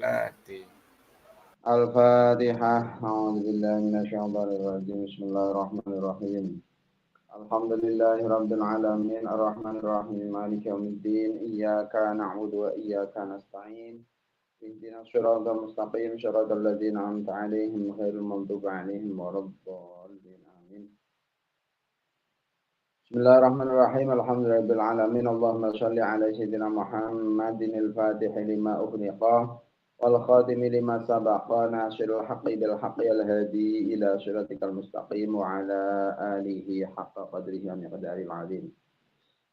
الصلاة. الفاتحة. أعوذ بالله من الشيطان الرجيم. بسم الله الرحمن الرحيم. الحمد لله رب العالمين الرحمن الرحيم مالك يوم الدين. إياك نعبد وإياك نستعين. اهدنا الصراط المستقيم صراط الذين أنعمت عليهم غير المغضوب عليهم ولا الضالين. آمين. بسم الله الرحمن الرحيم. الحمد لله رب العالمين. اللهم صل على سيدنا محمد الفاتح لما أغلق والخاتم لما سبق ناصر الحق بالحق الهادي إلى صراطك المستقيم وعلى آله حق قدره ومقداره العظيم.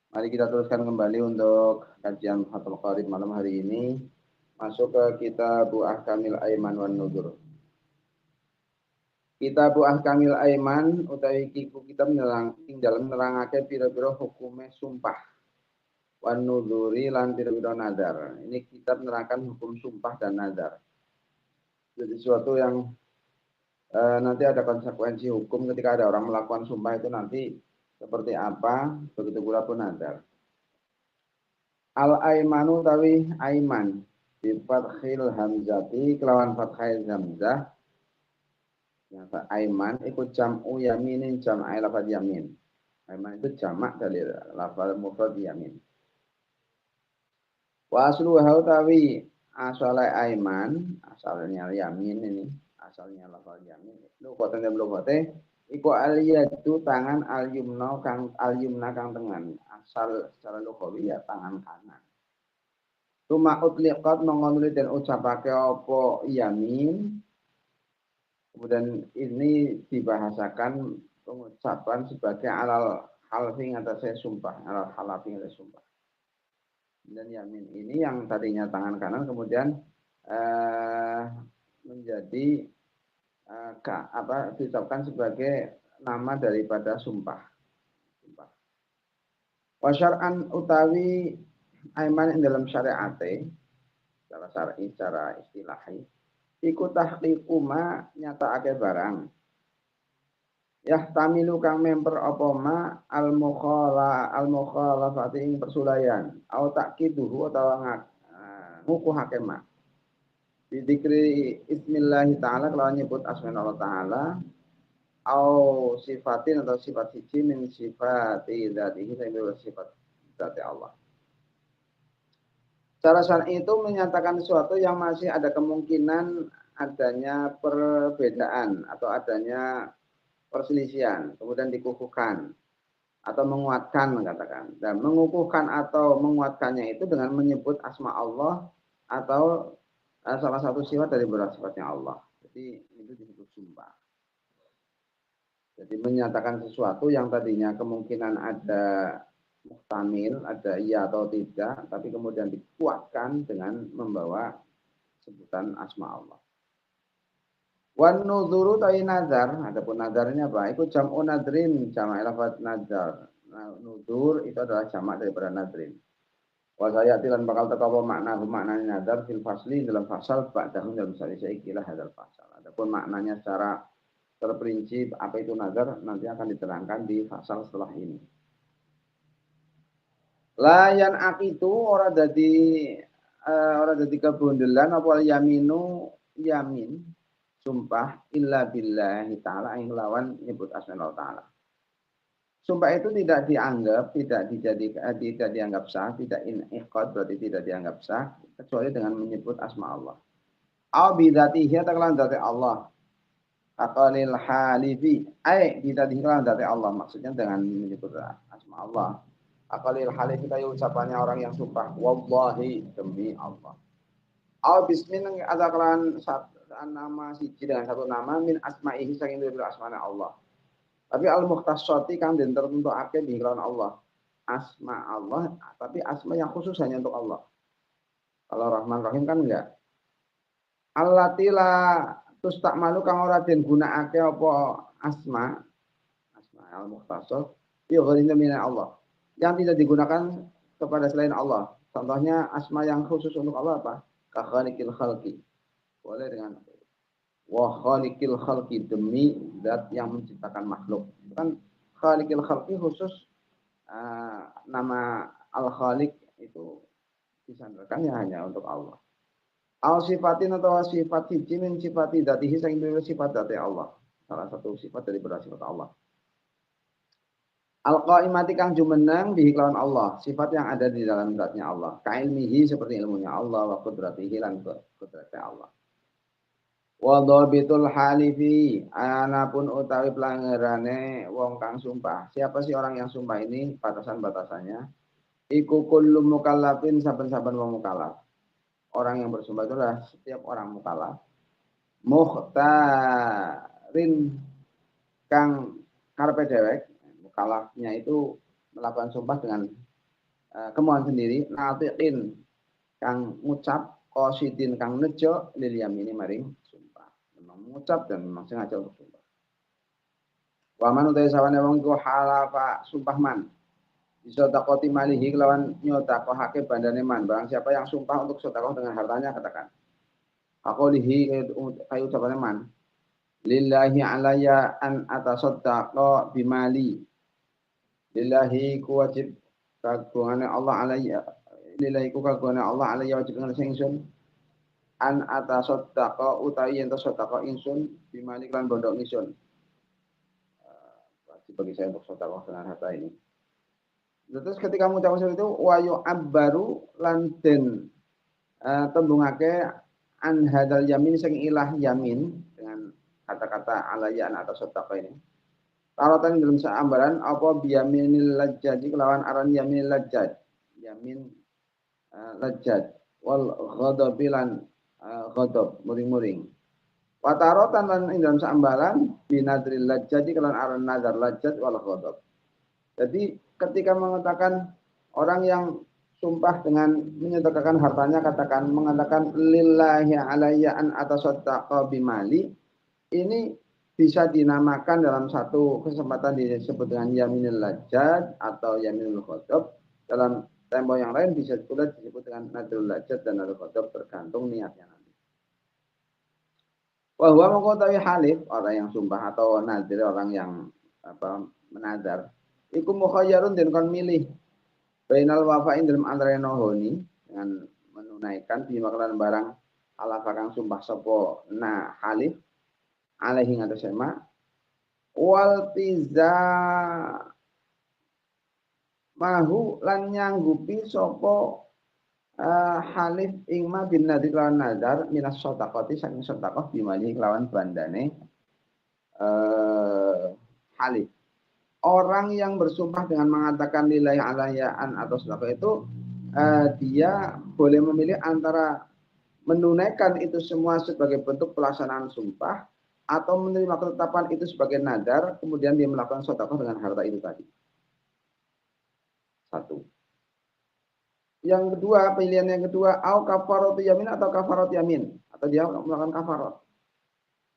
Mari kita teruskan kembali untuk kajian Fathul Qarib malam hari ini. Masuk ke kitab Ahkamil Aiman wan Nudzur. Kitab Ahkamil Aiman utawi kiku kita dalam nerangake pira-pira hukume sumpah wan nudzuri lan pira-pira nazar. Ini kitab menerangkan hukum sumpah dan nazar. Jadi sesuatu yang nanti ada konsekuensi hukum ketika ada orang melakukan sumpah itu nanti seperti apa, begitu pula pun nazar. Al-aimanu tawi aiman bi fathil hamzati kelawan fathil hamzah. Nyata aiman ikut jam'u yaminin jam'ai lafaz yamin. Aiman itu jamak dari lafaz mufrad yamin. Wa asluha tawi asalnya aiman, asalnya yamin ini, asalnya lafaz yamin. Lughatan dan lughate iku aliyatu tangan al-yumna kang tangan. Asal secara lughawi ya tangan kanan. Tuma utliqat mongoluri dan ucapake apa yamin. Kemudian ini dibahasakan pengucapan sebagai alal halfi atasnya sumpah, alal halafi atasnya sumpah. Dan yamin ini yang tadinya tangan kanan kemudian menjadi diucapkan sebagai nama daripada sumpah. Wa syar'an utawi aiman dalam syariat secara syar'i, secara istilahi iku tahqiqu ma nyatakake barang. Yahtamilu kang memper apa ma al-mukhalafati ing persulayan au taqiduhu utawa ngukuhake ma. Bidikri ismillah ta'ala kalau nyebut asma Allah ta'ala au sifatin atau sifat siji min sifati dzatihi dan sifat dzati Allah. Cara syar'i itu menyatakan sesuatu yang masih ada kemungkinan adanya perbedaan atau adanya perselisihan, kemudian dikukuhkan atau menguatkan katakan. Dan mengukuhkan atau menguatkannya itu dengan menyebut asma Allah atau salah satu sifat dari beberapa sifatnya Allah. Jadi itu disebut sumpah. Jadi menyatakan sesuatu yang tadinya kemungkinan ada muhtamil, ada iya atau tidak, tapi kemudian dikuatkan dengan membawa sebutan asma Allah. Wan nudzuru ta'i nazar, adapun nazarnya apa? Itu jam'u nadrin, jamak lafaz nazar. Nah, nudzur itu adalah jamak daripada nadrin. Wa sayati lan bakal teko maknanya nazar fil fasli dalam fasal ba'dahu dalam saya ikilah hadzal fasal. Adapun maknanya secara terperinci apa itu nazar nanti akan diterangkan di fasal setelah ini. Layan akitu ora dadi kebondelan apa yaminu yamin sumpah illa billahi ta'ala yang lawan nyebut asma Allah ta'ala. Sumpah itu tidak dianggap, tidak dianggap sah, tidak iqad berarti tidak dianggap sah kecuali dengan menyebut asma Allah. Au bidzatihi ta'ala dzati Allah. Aqalil halifi bidzatihi ta'ala dzati Allah maksudnya dengan menyebut asma Allah. Aqalil halif itu ucapannya orang yang sumpah wallahi demi Allah. Au bismin ada kelan nama siji dengan satu nama min asma'ihi saking dari asmane Allah. Tapi al-mukhtassati kan den tertentuake di kelawan Allah. Asma Allah tapi asma yang khusus hanya untuk Allah. Kalau Rahman Rahim kan enggak. Allatila tustakmalu kang ora den gunakake apa asma al-mukhtassat ya ghairina min Allah. Yang tidak digunakan kepada selain Allah. Contohnya asma yang khusus untuk Allah apa? Ka khaliqil khalqi. Boleh dengan wa khaliqil khalqi demi zat yang menciptakan makhluk. Kan khaliqil khalqi khusus nama al-khaliq itu disandarkan ya hanya untuk Allah. Al sifatin atau sifat hiji min sifati dzatihi sing sifat dzati Allah. Salah satu sifat dari sifat Allah. Al-qaimati kang jumeneng bihi kelawan Allah, sifat yang ada di dalam zatnya Allah. Kailmihi seperti ilmunya Allah, wa qudratihi lan qudratnya Allah. Wa dhabitul halifi, anapun utawi pelanggarane wong kang sumpah. Siapa sih orang yang sumpah ini? Batasan-batasannya. Iku kullu mukallafin saben-saben wong mukallaf. Orang yang bersumpah itu adalah setiap orang mukallaf. Mukhtarin kang karepe dewek, mukallafnya itu melakukan sumpah dengan kemauan sendiri, natiqin kang ngucap, qasidin kang nejo lil yamini maring sumpah. Memang mengucap dan memang sengaja untuk sumpah. Wa man utai sawane wong iku halafa sumpah man. Bisa takoti malihi kelawan nyotakohake bandane man. Barang siapa yang sumpah untuk sedekah dengan hartanya katakan. Aqulihi kayu ucapane man. Lillahi alayya an atasaddaqa bimali. Lillahi ku wajib kagungane Allah alayya. Lillahi ku kagungane Allah alayya wajib dengan ingsun an atasaddaqa utawi yen tasaddaqa ingsun bimali lan bondo ingsun. Wajib bagi saya untuk sedekah dengan harta ini. Terus ketika mengucapkan itu wayu abbaru lan den tembungake an hadal yamin sing ilah yamin dengan kata-kata alayya an atasaddaqa ini. Taratan dalam seambaran apa biyaminil lajjaj kelawan aran yaminil lajjaj. Yamin lajjaj wal ghadabilan ghadab muring-muring. Wa taratan lan dalam seambaran binadril lajjaj kelawan aran nazar lajjaj wal ghadab. Jadi ketika mengatakan orang yang sumpah dengan menyedekahkan hartanya katakan mengatakan lillahi alayya an atasaddaqa bimali ini bisa dinamakan dalam satu kesempatan disebut dengan yaminul lajjaj atau yaminul ghadab. Dalam tempo yang lain bisa pula disebut dengan nadrul lajjaj dan nadrul ghadab tergantung niatnya nanti. Wahwa mengkotawi halif orang yang sumpah atau nadir orang yang menadar. Iku mukhayyarun dan kon milih bainal wafain dalam antara nohoni dengan menunaikan bimakalan barang ala fakang sumpah sopo halif alaihi ngatasema wal tiza mahu lan nyanggupi sopo halif ingma bin nadir lawan nadar minas sodakoti saking sodakoh bimali lawan bandane halif. Orang yang bersumpah dengan mengatakan lillahi alayaan atau sodakoh itu dia boleh memilih antara menunaikan itu semua sebagai bentuk pelaksanaan sumpah atau menerima ketetapan itu sebagai nadar, kemudian dia melakukan sedekah dengan harta itu tadi. Satu. Yang kedua, pilihan yang kedua, au kafaratu yamin atau kafarat yamin, atau dia melakukan kafarat.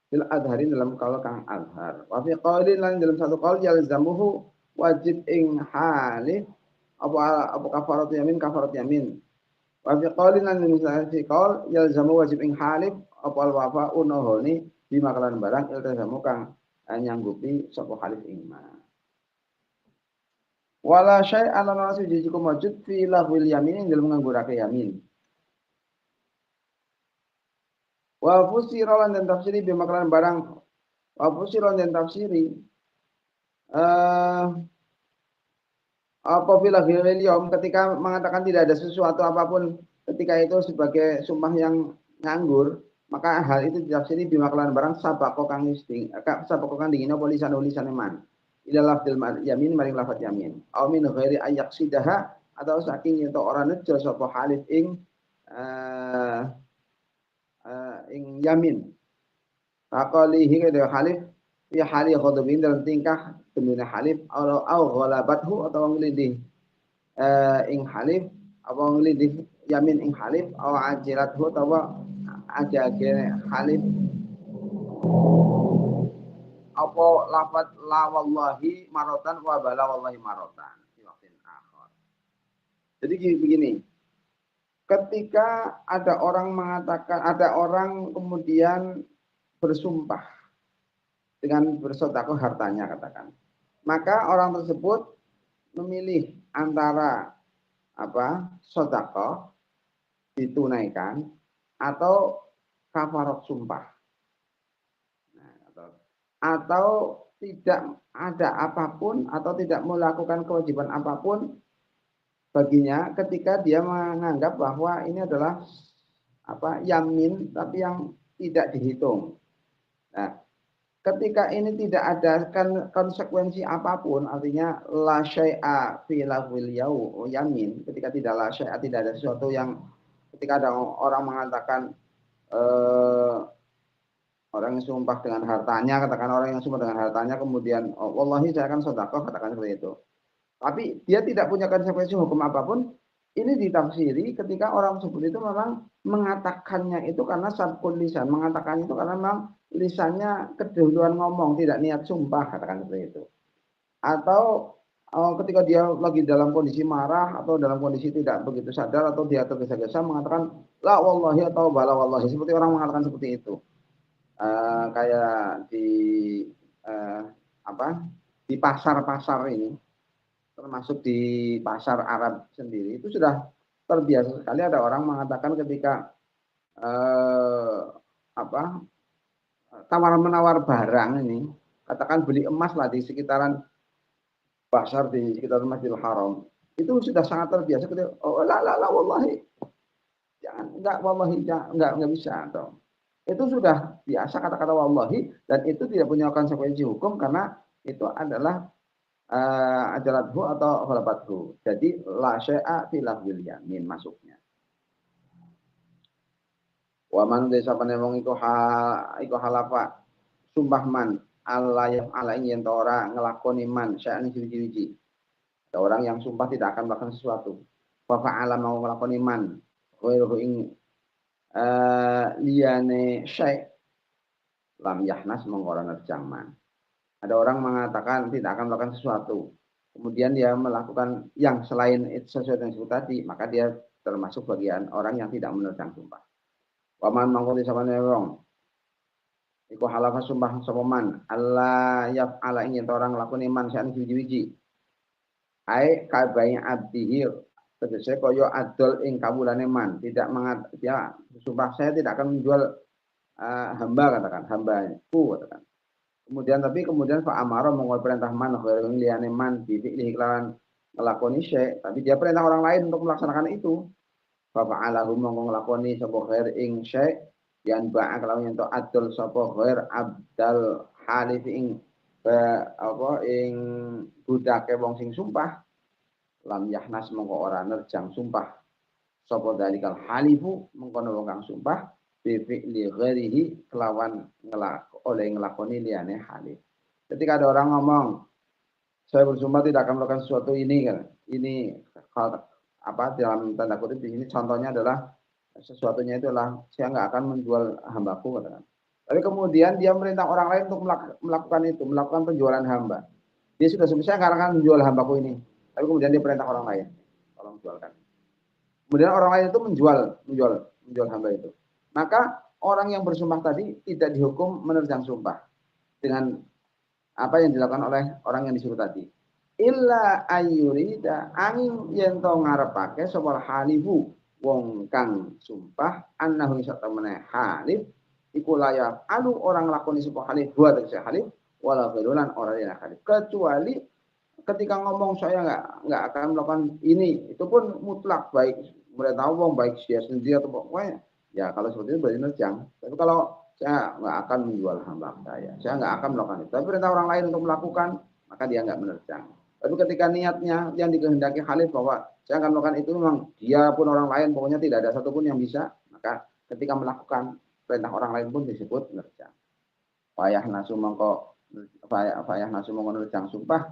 Bil adharin dalam kaul kang azhar. Wa fi qaulin lan dalam satu qaul yalzamuhu wajib ing halif apa kafaratu yamin kafarat yamin. Wa fi qaulin lan dalam satu qaul yalzamu wajib ing halif apa al wafa unohoni bima kalan barang iltazamu kang nyanggupi sapa halif ingma. Wala syai'an lan ana siji mujud fi lahwil yamin dalam nganggurake yamin. Wa fusira lan dan tafsiri bima kalan barang wa fusira dan tafsiri apa fi lahwil yaum ketika mengatakan tidak ada sesuatu apapun ketika itu sebagai sumpah yang nganggur maka hal itu ditafsiri bimaklan barang sabako kang dingin apa lisan man ila lafdil yamin maring lafaz yamin au min ghairi ayaqsidaha atau saking yen ora nejo sapa halif ing yamin faqalihi kada halif ya hali ghadabin dalam tingkah temune halif au ghalabathu atau nglidih ing halif apa nglidih yamin ing halif au ajirathu atau age-age halif apa lafaz la wallahi marotan wa bala wallahi marotan di waktu akhir. Jadi begini, ketika ada orang mengatakan, ada orang kemudian bersumpah dengan bersedekah hartanya katakan, maka orang tersebut memilih antara sedekah ditunaikan atau kafarat sumpah. Nah, atau tidak ada apapun atau tidak melakukan kewajiban apapun baginya ketika dia menganggap bahwa ini adalah yamin tapi yang tidak dihitung. Nah, ketika ini tidak ada konsekuensi apapun, artinya la syai'a fi lahwil yamin, ketika tidak la syai'a, tidak ada sesuatu yang ketika ada orang mengatakan orang yang sumpah dengan hartanya, katakan orang yang sumpah dengan hartanya, kemudian wallahi saya akan sedekah, katakan seperti itu. Tapi dia tidak punya konsekuensi hukum apapun, ini ditafsiri ketika orang tersebut itu memang mengatakannya itu karena sabkun lisan, mengatakan itu karena memang lisannya keduluan ngomong, tidak niat sumpah, katakan seperti itu. Atau ketika dia lagi dalam kondisi marah atau dalam kondisi tidak begitu sadar atau dia tergesa-gesa mengatakan la wallahi atau bala wallahi, seperti orang mengatakan seperti itu. Kayak di di pasar-pasar ini, termasuk di pasar Arab sendiri, itu sudah terbiasa sekali ada orang mengatakan ketika tawar menawar barang ini, katakan beli emas lah di sekitaran pasar di sekitar Masjidil Haram, itu sudah sangat terbiasa ketika la wallahi, jangan, enggak wallahi, enggak bisa atau itu sudah biasa kata-kata wallahi, dan itu tidak punya konsekuensi hukum karena itu adalah ajalathu atau khalafathu. Jadi la syai'a fi lahwil yamin masuknya. Wa man desa panemong iku halafa sumpah man Allah yang ala ingin ora ngelakoni man syai'an wiji-wiji. Ada orang yang sumpah tidak akan melakukan sesuatu. Fa fa'ala mau ngelakoni man ghairu ing liyane syai' lam yahnas mengora nerjang man. Ada orang mengatakan tidak akan melakukan sesuatu, kemudian dia melakukan yang selain sesuatu yang disebut tadi, maka dia termasuk bagian orang yang tidak menerjang sumpah. Waman mangkoti sabane wong iku halafa sumpah sapa man Allah yaf'ala ingin orang lakoni man sa'an wiji-wiji. Ai kabai abdihi tegese kaya adol ing kawulane man, tidak dia sumpah saya tidak akan menjual hamba, katakan hambaku, katakan. Kemudian Pak Amaro mengawal perintah man khairin liyane man bifi'lihi kelawan ngelakoni syai', tapi dia perintah orang lain untuk melaksanakan itu. Fa fa'alahu mongko nglakoni sapa khair ing syai' yan ba'a kelawan ento adol sapa khair abdal halif ing ing budake wong sing sumpah, lam yahnas mongko ora nerjang sumpah sapa dalikal halifu mengkono wong kang sumpah bifi'li ghairihi kelawan oleh ngelakoni liane halif. Ketika ada orang ngomong, saya bersumpah tidak akan melakukan sesuatu ini, kan? Ini dalam tanda kutip di sini contohnya adalah sesuatunya itu adalah saya nggak akan menjual hambaku, katakan. Tapi kemudian dia merintah orang lain untuk melakukan itu, melakukan penjualan hamba. Dia sudah saya nggak akan menjual hambaku ini. Tapi kemudian dia perintah orang lain, tolong jualkan. Kemudian orang lain itu menjual hamba itu. Maka orang yang bersumpah tadi tidak dihukum menerjang sumpah dengan apa yang dilakukan oleh orang yang disuruh tadi. Illa ayyurida angin yen to ngarepake sapa halifu wong kang sumpah annahu satamene halif iku layak alu orang lakoni sapa halif buat halif wala ghairulan orang yang halif, kecuali ketika ngomong saya nggak akan melakukan ini, itu pun mutlak, baik mereka wong baik dia sendiri atau pokoknya. Ya kalau seperti itu berarti nerjang. Tapi kalau saya nggak akan menjual hamba saya nggak akan melakukan itu. Tapi perintah orang lain untuk melakukan, maka dia nggak menerjang. Tapi ketika niatnya yang dikehendaki halif bahwa saya akan melakukan itu, memang dia pun orang lain, pokoknya tidak ada satupun yang bisa, maka ketika melakukan perintah orang lain pun disebut menerjang. Fayah nasu mongko nerjang sumpah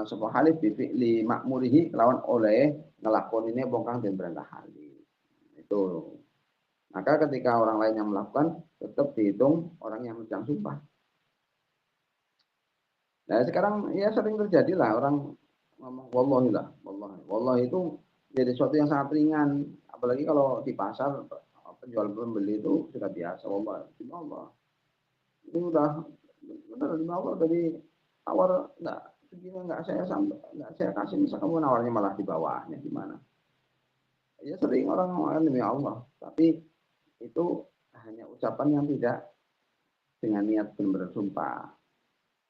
sapa halif bifi'li makmurihi lawan oleh ngelakon ini bongkang dan perintah halif. Itu. Maka ketika orang lain yang melakukan, tetap dihitung orang yang menerjang sumpah. Nah sekarang ya sering terjadi lah orang ngomong wallahi lah, wallahi itu jadi sesuatu yang sangat ringan, apalagi kalau di pasar penjual pembeli itu sudah biasa, wallahi, Allah ini udah benar, Allah dari tawar segini nggak saya kasih, misal kamu nawarnya malah di bawahnya gimana? Ya sering orang ngomong demi Allah, tapi itu hanya ucapan yang tidak dengan niat benar-benar sumpah.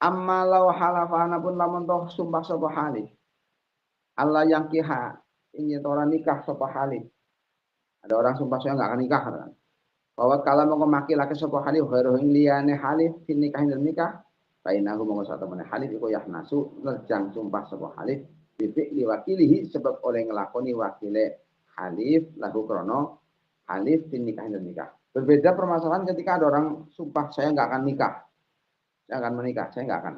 Amma law halafana pun lamun toh sumpah sapa halif. Allah yang kiha ingin orang nikah sapa halif. Ada orang sumpah saya enggak akan nikah kan. Bahwa kalau mau maki laki sapa halif ghairu liyane halif fin nikah dan nikah. Bainahu mongko satu meneh halif iku yahnasu nerjang sumpah sapa halif bibik liwakilihi sebab oleh ngelakoni wakile halif lahu krono halif fin nikah dan nikah. Berbeda permasalahan ketika ada orang sumpah saya enggak akan nikah. Saya akan menikah, saya enggak akan.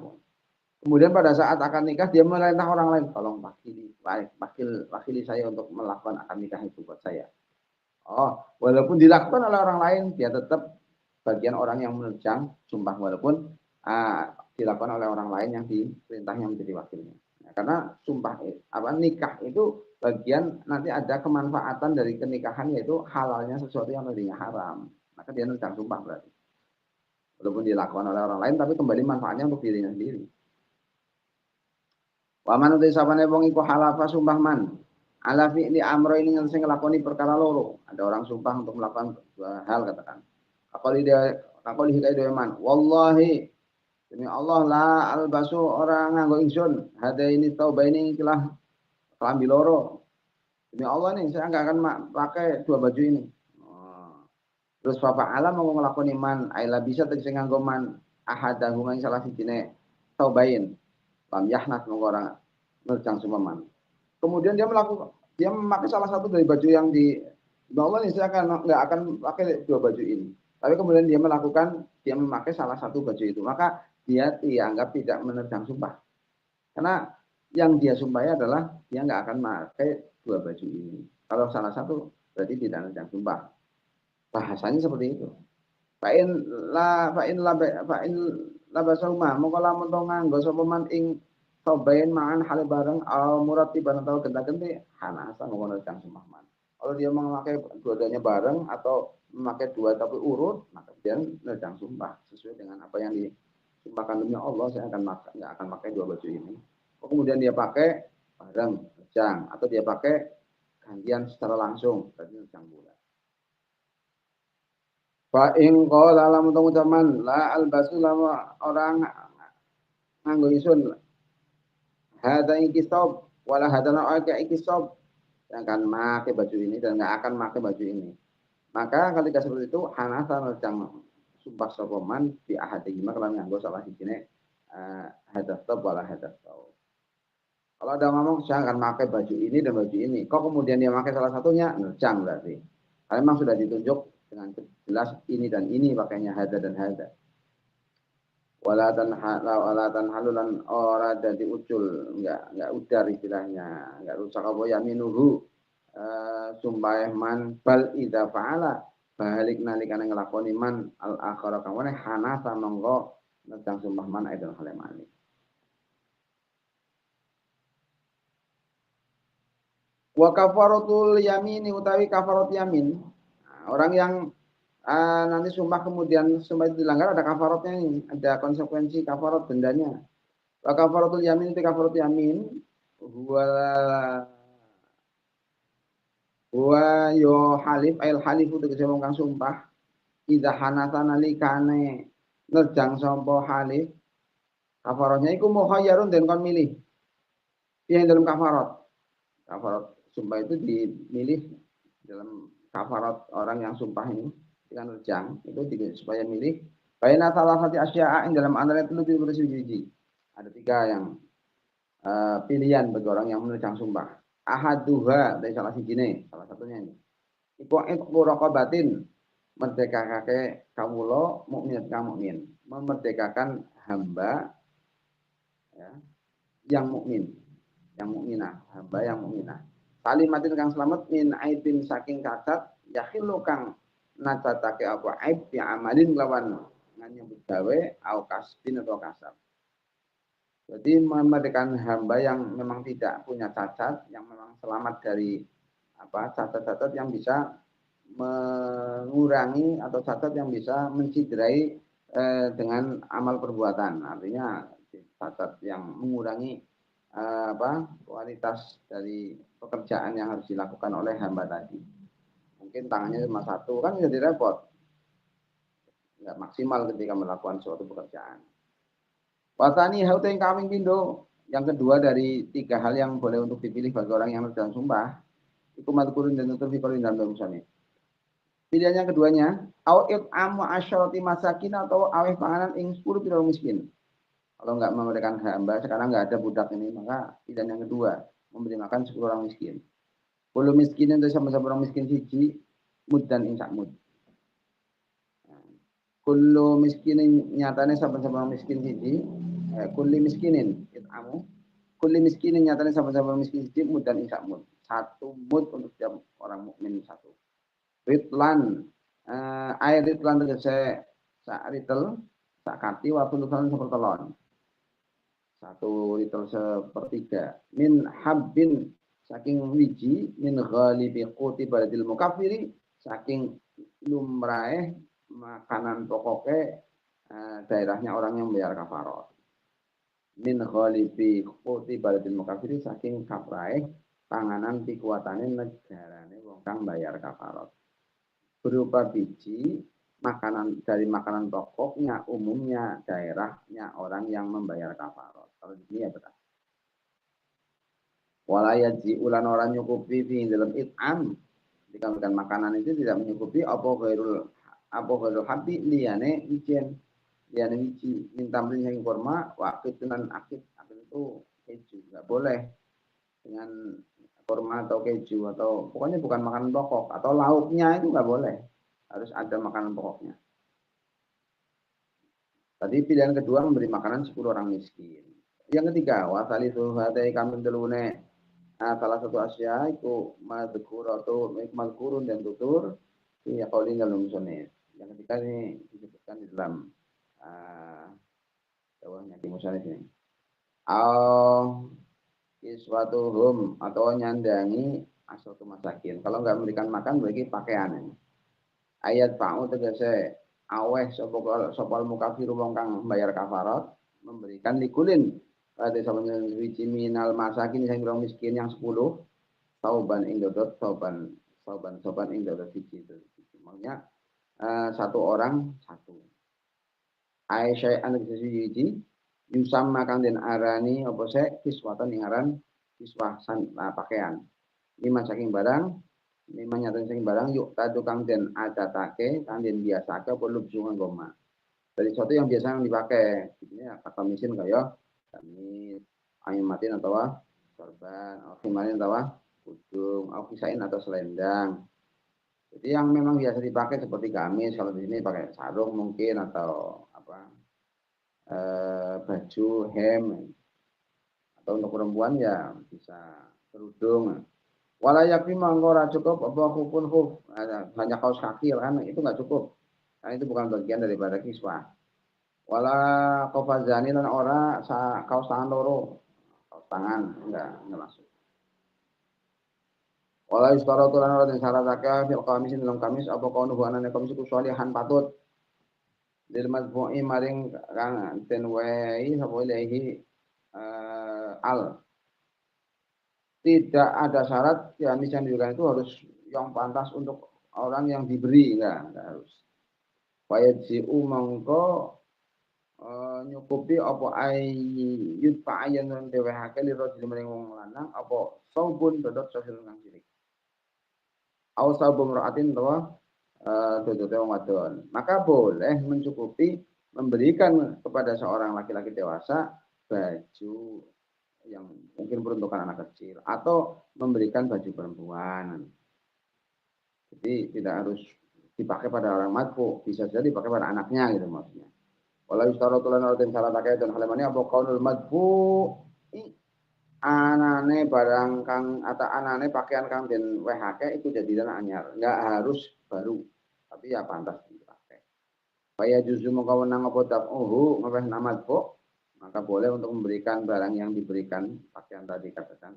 Kemudian pada saat akan nikah dia memerintah orang lain, tolong wakili saya untuk melakukan akad nikah itu buat saya. Oh, walaupun dilakukan oleh orang lain, dia tetap bagian orang yang menerjang sumpah walaupun dilakukan oleh orang lain yang diperintahnya menjadi wakilnya. Nah, karena sumpah nikah itu bagian nanti ada kemanfaatan dari kenikahan yaitu halalnya sesuatu yang tadinya haram. Maka dia menerjang sumpah berarti. Walaupun dilakukan oleh orang lain, tapi kembali manfaatnya untuk dirinya sendiri. Waman uti sapane wong iku halafa sumpah man. Ala fi'li amro ini yang sing nglakoni perkara loro. Ada orang sumpah untuk melakukan dua hal katakan. Kakoli hikai dewe man. Wallahi demi Allah la albasu orang nganggo ingsun. Hada ini tauba ini telah kelambi loro. Demi Allah nih saya enggak akan pakai dua baju ini. Terus Bapak alam mau ngelakoni man. Aila bisa tegese nganggo man. Ahadahu yang salah sijine taubain. Lam yahnat orang nerjang sumpaman. Kemudian dia memakai salah satu dari baju yang di bawah ini saya nggak akan pakai dua baju ini. Tapi kemudian dia memakai salah satu baju itu, maka dia dianggap tidak menerjang sumpah. Karena yang dia sumpahi adalah dia nggak akan memakai dua baju ini. Kalau salah satu berarti tidak menerjang sumpah. Bahasanya seperti itu. Fa'in la basuma mongko lamun to nganggo sapa man ing tobain mangan hal bareng muratiban atau genta-genti hanasa ngono kang semaman. Kalau dia memakai dua-duanya bareng atau memakai dua tapi urut, maka dia nedang sumpah sesuai dengan apa yang disumpahkan demi Allah saya nggak akan pakai dua baju ini. Kemudian dia pakai bareng nedang atau dia pakai gantian secara langsung berarti nedang bulan. Fa in qala lam ucaman la albasu lama orang nganggo isun hada ikisob wala hadana oke ikisob yang akan pakai baju ini dan nggak akan pakai baju ini. Maka ketika seperti itu hanasa nerjang sumpah sokoman di ahadihima kalau nganggo salah sijine hadas tob wala hadas tob. Kalau ada ngomong saya akan pakai baju ini dan baju ini, kok kemudian dia pakai salah satunya nerjang berarti. Karena memang sudah ditunjuk dengan jelas ini dan ini pakainya hada dan hada. Walatan halulan ora jadi ucul enggak udar istilahnya enggak rusak apa yaminuhu sumpah man bal idza fa'ala balik nalikane nglakoni man al akhara kawane hanasa monggo tentang sumpah man aidan halemani wa kafaratul yamini utawi kafarat yamin orang yang nanti sumpah kemudian sumpah itu dilanggar ada kafaratnya ini, ada konsekuensi kafarat dendanya. Kafaratul yamin itu kafarat yamin wa yo halif ail halif itu kesewong kang sumpah idza hanasa nalikane nerjang sapa halif kafaratnya iku mukhayyarun den kon milih yang dalam kafarat sumpah itu dimilih dalam kafarat orang yang sumpah ini dengan nerjang itu supaya milih baina salah satu asya'a dalam antara itu lebih bersiji. Ada tiga yang pilihan bagi orang yang menerjang sumpah. Ahaduha dari salah salah satunya ini. Iku raqabatin merdekakake kawula mukmin kang mukmin, memerdekakan hamba ya, yang mukmin, yang mukminah, hamba yang mukminah. Salimatin kang selamat min aibin saking cacat yakhilu kang nacatake apa aib ya amalin lawan nyebut gawe au kasbin atau kasab. Jadi memerdekakan hamba yang memang tidak punya cacat, yang memang selamat dari cacat-cacat yang bisa mengurangi atau cacat yang bisa menciderai dengan amal perbuatan. Artinya cacat yang mengurangi kualitas dari pekerjaan yang harus dilakukan oleh hamba tadi. mungkin tangannya cuma satu, kan jadi repot. Nggak maksimal ketika melakukan suatu pekerjaan. Watani haute yang kawing pindo. Yang kedua dari tiga hal yang boleh untuk dipilih bagi orang yang sedang sumpah, itu madkurun dan tutur fikorin dalam misalnya. Pilihan yang keduanya, awit amu asyarati masakin atau awih panganan ing 10 pira miskin. Kalau nggak memberikan hamba, sekarang nggak ada budak ini, maka pilihan yang kedua, memberi makan 10 orang miskin. Kalau miskin itu sama-sama orang miskin siji, mud dan insak mud. Kullu miskinin nyatanya sama-sama orang miskin siji, kulli miskinin itamu. Kulli miskinin nyatanya sama-sama orang miskin siji, mud dan insak mud. Satu mud untuk setiap orang mukmin satu. Ritlan, air ritlan tegese sak ritel, sak kati, waktu lusan sepertelon. Satu ritel sepertiga. Min habbin, saking wiji, min ghalibi quti baladil mukafiri, saking lumrahe makanan pokoknya daerahnya orang yang membayar kafarot. Min ghalibi quti baladil mukafiri, saking kafrahe panganan pikuatane negarane wong kang bayar kafarot. Berupa biji makanan dari makanan pokoknya umumnya daerahnya orang yang membayar kafarot. Kalau di sini ya betul. Walayaji ulan orang nyukupi di dalam it'am dikarenakan makanan itu tidak menyukupi apa gairul habi liyane ijen liyane wiji minta yang kurma waktu tenan akid itu keju nggak boleh dengan kurma atau keju atau pokoknya bukan makanan pokok atau lauknya itu nggak boleh, harus ada makanan pokoknya. Tadi pilihan kedua memberi makanan 10 orang miskin. Yang ketiga, wasali suhadai kami telune. Nah, salah satu asya itu madkurun dan tutur ya kaulin dalam musonef. Yang ketiga ini disebutkan di dalam bawahnya di musonef ini. Iswatuhum atau nyandangi asal masakin. Kalau nggak memberikan makan berarti pakaian. Ayat pa'u tegese aweh sopal mukafiru wong kang bayar kafarat memberikan likulin pada sampeyan wiji minal masakin sing wong miskin yang 10 sauban ing dodot sauban ing dodot siji itu. Maksudnya satu orang satu. Aisyah anak siji yusam makan den arani apa sek kiswatan ing aran kiswah pakaian. Lima saking barang lima nyata saking barang yuk tadu kang den adatake kang den biasake apa lubsungan goma. Dari sesuatu yang biasa dipakai. Ini kata mesin kayak kamis, angin matin atau sorban, khimarin atau kudung, kisain atau selendang. Jadi yang memang biasa dipakai seperti gamis, kalau di sini pakai sarung mungkin atau apa baju hem, atau untuk perempuan ya bisa kerudung. Walayak lima ora cukup apa hukun hanya kaos kaki kan itu nggak cukup, karena itu bukan bagian daripada kiswah. Wala kofazani dan ora kaos tangan loro, kaos tangan enggak masuk. Wala istara tulan ora den syaratake fil qamis dalam kamis apa kau nubu anane kamis ku sholihan patut. Lil madbu'i maring kang den wae sapa ilahi al. Tidak ada syarat kamis yang diberikan itu harus yang pantas untuk orang yang diberi, enggak harus. Fayaji'u mongko nyukupi apa ayyut pa'ayan dan dewehake liro di maring wong lanang apa saubun dodot sosial kang cilik. Au saubun ra'atin tawa dodote wong wadon. Maka boleh mencukupi memberikan kepada seorang laki-laki dewasa baju yang mungkin peruntukan anak kecil atau memberikan baju perempuan. Jadi tidak harus dipakai pada orang madfu, bisa jadi dipakai pada anaknya gitu maksudnya. Walau istaratul lan den syaratake dan halemane apa qaulul madfu anane barang kang atau anane pakaian kang den wehake itu jadi anyar, enggak harus baru, tapi ya pantas dipakai. Faya juzu mongko wenang apa tafuhu ngaweh madfu, maka boleh untuk memberikan barang yang diberikan pakaian tadi katakan.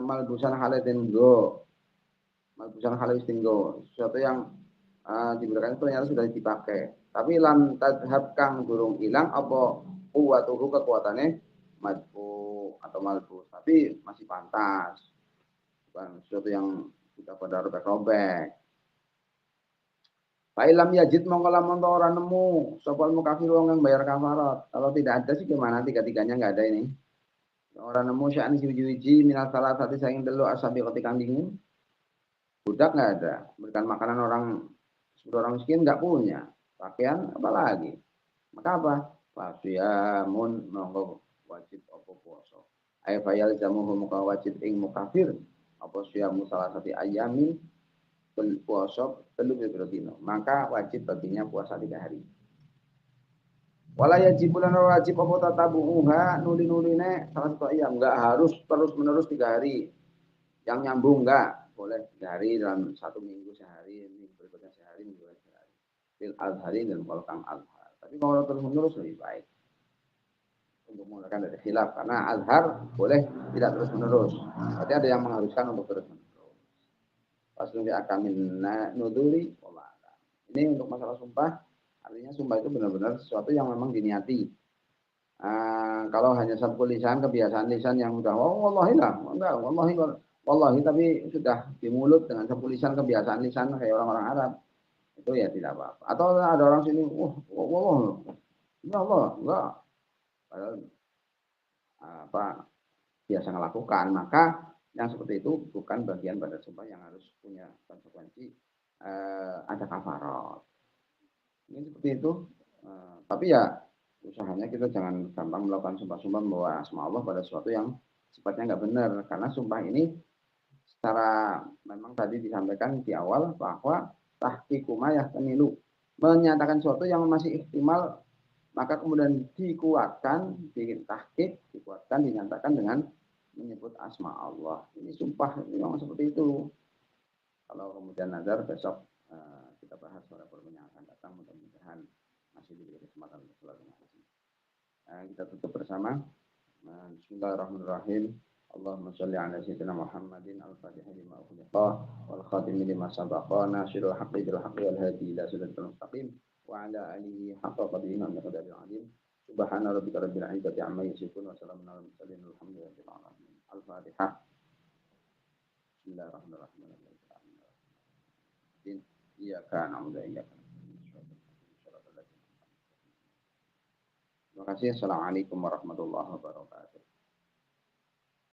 Malbusan halidin go. Malbusan halidin go. Sesuatu yang diberikan itu ternyata sudah dipakai. Tapi lam tadhab kang durung ilang apa kuwatuhu kekuatannya madfu atau malbus. Tapi masih pantas. Bukan sesuatu yang sudah pada robek-robek. Fa'ilam yajid mongko lamun ora nemu sapa mukafir wong yang bayar kafarat. Kalau tidak ada sih gimana tiga-tiganya enggak ada ini. Orang nemu sya'an wiji-wiji minal salah satu saking delu asabi ketika dingin. Budak enggak ada. Berikan makanan orang miskin enggak punya. Pakaian apalagi. Maka apa? Fasiyamun mongko wajib apa puasa. Ay fayal jamuhu muka wajib ing mukafir. Apa siyamu salah satu ayamin puasa telu dino. Maka wajib baginya puasa 3 hari. Wala yajib bulan wajib apa tatabuha nuli-nuline salah satu ayam. Enggak harus terus-menerus 3 hari. Yang nyambung enggak. Boleh 3 hari dalam 1 minggu sehari, minggu berikutnya sehari, minggu sehari. Fil azhari dan kolkang azhar. Tapi kalau terus-menerus lebih baik. Untuk menggunakan dari khilaf. Karena azhar boleh tidak terus-menerus. Berarti ada yang mengharuskan untuk terus-menerus. Pasal akamin nuduri. Ini untuk masalah sumpah. Artinya sumpah itu benar-benar sesuatu yang memang diniati. Kalau hanya sabku lisan, kebiasaan lisan yang sudah, wallahi lah, enggak, wallahi tapi sudah di mulut dengan sabku lisan, kebiasaan lisan kayak orang-orang Arab, itu ya tidak apa-apa. Atau ada orang sini, wallah, ya Allah, enggak, padahal apa biasa melakukan, maka yang seperti itu bukan bagian pada sumpah yang harus punya konsekuensi ada kafarat. Ini seperti itu. Tapi ya usahanya kita jangan gampang melakukan sumpah-sumpah membawa asma Allah pada sesuatu yang sifatnya nggak benar. Karena sumpah ini secara memang tadi disampaikan di awal bahwa tahqiquma yahtamilu, menyatakan sesuatu yang masih ihtimal, maka kemudian dikuatkan, ditahqiq, dikuatkan, dinyatakan dengan menyebut asma Allah. Ini sumpah ini memang seperti itu. Kalau kemudian nazar besok kita bahas pada pertemuan yang akan datang, mudah-mudahan masih diberi kesempatan untuk selalu mengaji. Kita tutup bersama. Bismillahirrahmanirrahim. Allahumma sholli ala sayyidina Muhammadin al-Fatihah lima ukhliqa wal khatimi lima sabaqa nasirul haqqi bil haqqi wal hadi ila siratal mustaqim wa ala alihi haqqa qadrihi wa miqdaril azim. Subhana rabbika rabbil izzati amma yasifun wa salamun alal mursalin walhamdulillahi rabbil alamin. Al-Fatihah. Bismillahirrahmanirrahim. Iyyaka na'budu wa iyyaka nasta'in. Terima kasih. Assalamualaikum warahmatullahi wabarakatuh.